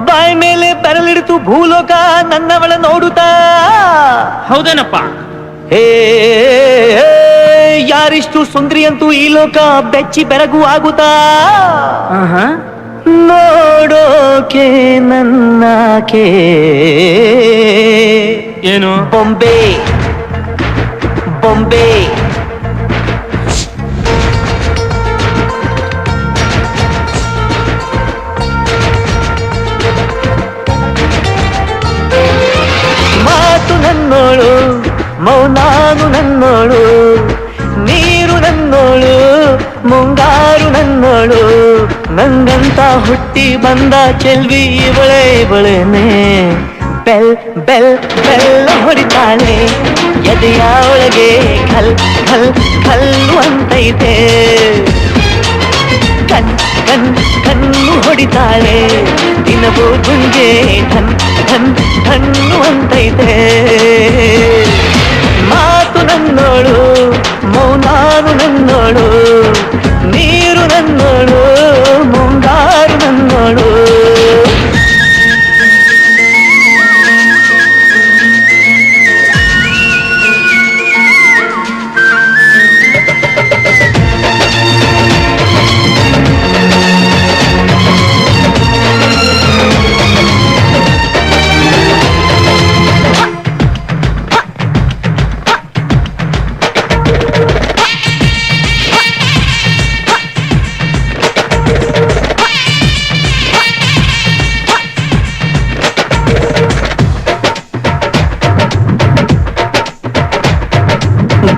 ಬಾಯ್ ಮೇಲೆ ಬೆರಳಿಡಿತು ಭೂಲೋಕ ನನ್ನವಳ ನೋಡುತ್ತಾ. ಹೌದೇನಪ್ಪ? ಹೇ ಯಾರಿಷ್ಟು ಸುಂದರಿ ಅಂತೂ ಈ ಲೋಕ ಬೆಚ್ಚಿ ಬೆರಗು ಆಗುತ್ತಾ. ನೋಡೋಕೆ ನನ್ನಕೆ ಏನು ಬೊಂಬೆ ಬೊಂಬೆ ಮಾತು ನನ್ನೋಳು, ಮೌನಾನು ನನ್ನೋಳು, ನೀರು ನನ್ನೋಳು, ಮುಂಗಾರು ನನ್ನೋಳು, ನಂಗಂತ ಹುಟ್ಟಿ ಬಂದ ಚೆಲ್ವಿ ಇವಳೆ ಇವಳೇನೆ. ಬೆಲ್ ಬೆಲ್ ಬೆಲ್ಲ ಹೊಡಿತಾಳೆ ಎದೆಯ ಒಳಗೆ ಖಲ್ ಖಲ್ ಖಲ್ಲು ಅಂತೈತೆ. ಕಣ್ ಕಣ್ ಕಣ್ಣು ಹೊಡಿತಾಳೆ ದಿನವೂ ಗುಂಗೆ ಧನ್ ಧನ್ ಧಣ್ಣು ಅಂತೈತೆ. ಮಾತು ನನ್ನೋಳು, ಮೌನಾನು ನನ್ನೋಳು, ನೀರು ನನ್ನೋಳು, ಮುಂಗಾರು ನನ್ನೋಳು.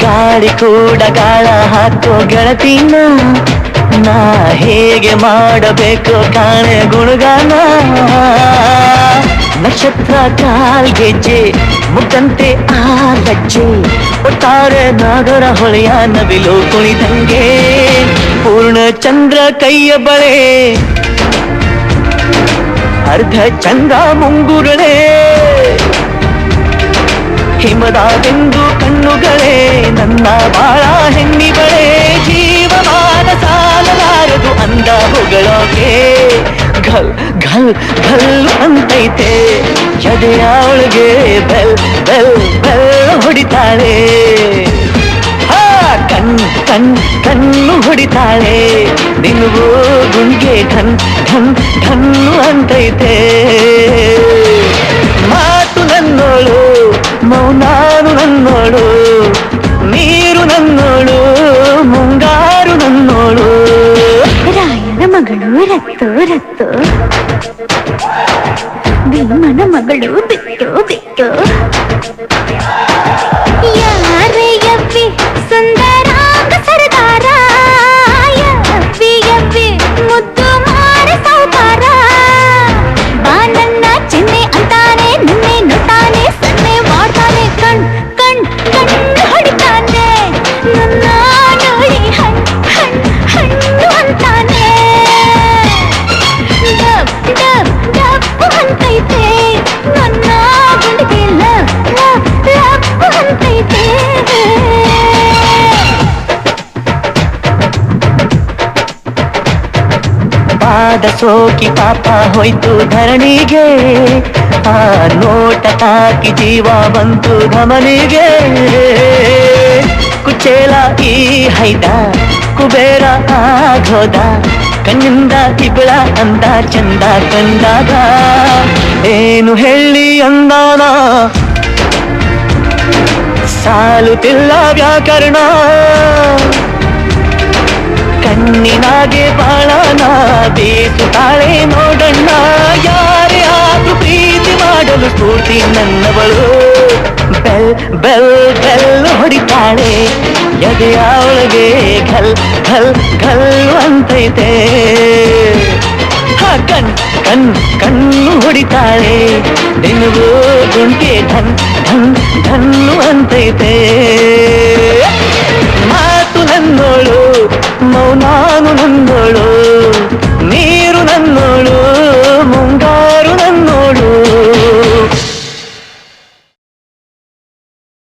ಗಾಳಿ ಕೂಡ ಗಾಳ ಹಾಕೋ ಗೆಳತಿನ, ನಾ ಹೇಗೆ ಮಾಡಬೇಕು ಕಾಣೆ ಗುಣಗಾನ. ನಕ್ಷತ್ರ ಕಾಲ್ಗೆಜ್ಜೆ ಮುಖಂತೆ ಆ ಲಜ್ಜೆ, ಒಟ್ಟಾರೆ ನಾಗರ ಹೊಳೆಯ ನವಿಲು ಕುಣಿದಂಗೆ. ಪೂರ್ಣ ಚಂದ್ರ ಕೈಯ ಬಳೆ, ಅರ್ಧ ಚಂದ್ರ ಮುಂಗುರಳೆ, ಹಿಮದ ಬಿಂದು ಕಣ್ಣುಗಳೇ ನನ್ನ ಬಾಳ ಹೆಣ್ಣಿಗಳೇ. ಜೀವಮಾನ ಸಾಲಲಾರದು ಅಂದ ಹೊಗಳೋಕೆ ಘಲ್ ಘಲ್ ಘಲ್ ಅಂತೈತೆ ಎದೆಯ ಒಳಗೆ. ಬೆಲ್ ಬೆಲ್ ಬೆಲ್ ಹೊಡಿತಾಳೆ, ಕಣ್ ಕಣ್ ಕಣ್ಣು ಹೊಡಿತಾಳೆ ದಿನವೂ ಗುಂಗೆ ಧನ್ ಧನ್ ಧನ್ನು ಅಂತೈತೆ. ಮಾತು ನನ್ನೋಳು, ಮೌನಾನು ನನ್ನೋಳು, ನೀರು ನನ್ನೋಳು, ಮುಂಗಾರು ನನ್ನೋಳು. ರಾಯನ ಮಗಳು ರತ್ತು ರತ್ತು, ಭೀಮನ ಮಗಳು ಬಿಟ್ಟು ಬಿಟ್ಟು. ಯಾರೇ ಯವ್ವಿ ಸುಂದರ ಸರದಾರ, ಯವ್ವಿ ಯವ್ವಿ ಮುದ್ದು ಮಾರ ಸೌಕಾರ. ಬಾ ನನ್ನ ಚಿನ್ನೆ ಅಂತಾನೆ, ನಿನ್ನೆ ನೋಡ್ತಾನೆ, ಸನ್ನೆ ಮಾಡ್ತಾನೆ, ಕಣ್ ಕಣ್ ಕಣ್ಣು ಹೊಡಿತಾನೆ, ನನ್ನ ನೋಡಿ ಹಣ್ ಹಣ್ ಹಣ್ಣು ಅಂತಾನೆ. ಡಬ್ ಡಬ್ ಡಬ್ಬು ಅಂತೈತೆ ನನ್ನ ಗುಂಡಿಗೆ, ಲವ್ ಲವ್ ಲವ್ ಅಂತೈತೆ. ಪಾದ ಸೋಕಿ ಪಾಪ ಹೋಯ್ತು ಧರಣಿಗೆ, ಆ ನೋಟ ತಾಕಿ ಜೀವ ಬಂತು ಧಮನಿಗೆ. ಕುಚೇಲ ಈ ಹೈದ ಕುಬೇರ ಆಗೋದ, ಕಣ್ಣಿಂದ ಇಬ್ಬಳ ಅಂದ ಚಂದ ಕಂಡಾಗ. ಏನು ಹೇಳಿ ಅಂದಾನ ಸಾಲುತ್ತಿಲ್ಲ ವ್ಯಾಕರಣ, ಕಣ್ಣಿನಾಗೆ ಬಾಳನ ಬೀಸುತ್ತಾಳೆ ನೋಡಣ್ಣ. ಯಾರೇ ಆದ್ರೂ ಪ್ರೀತಿ ಮಾಡಲು ಸ್ಫೂರ್ತಿ ನನ್ನವಳು. ಬೆಲ್ ಬೆಲ್ ಬೆಲ್ ಹೊಡಿತಾಳೆ ಎದೆಯ ಒಳಗೆ ಘಲ್ ಘಲ್ ಘಲ್ ಅಂತೈತೆ. ಕಣ್ ಕಣ್ ಕಣ್ಣು ಹೊಡಿತಾಳೆ ದಿನವೂ ಗುಂಟೆ ಧನ್ ಧನ್ ಧನ್ನು ಅಂತೈತೆ.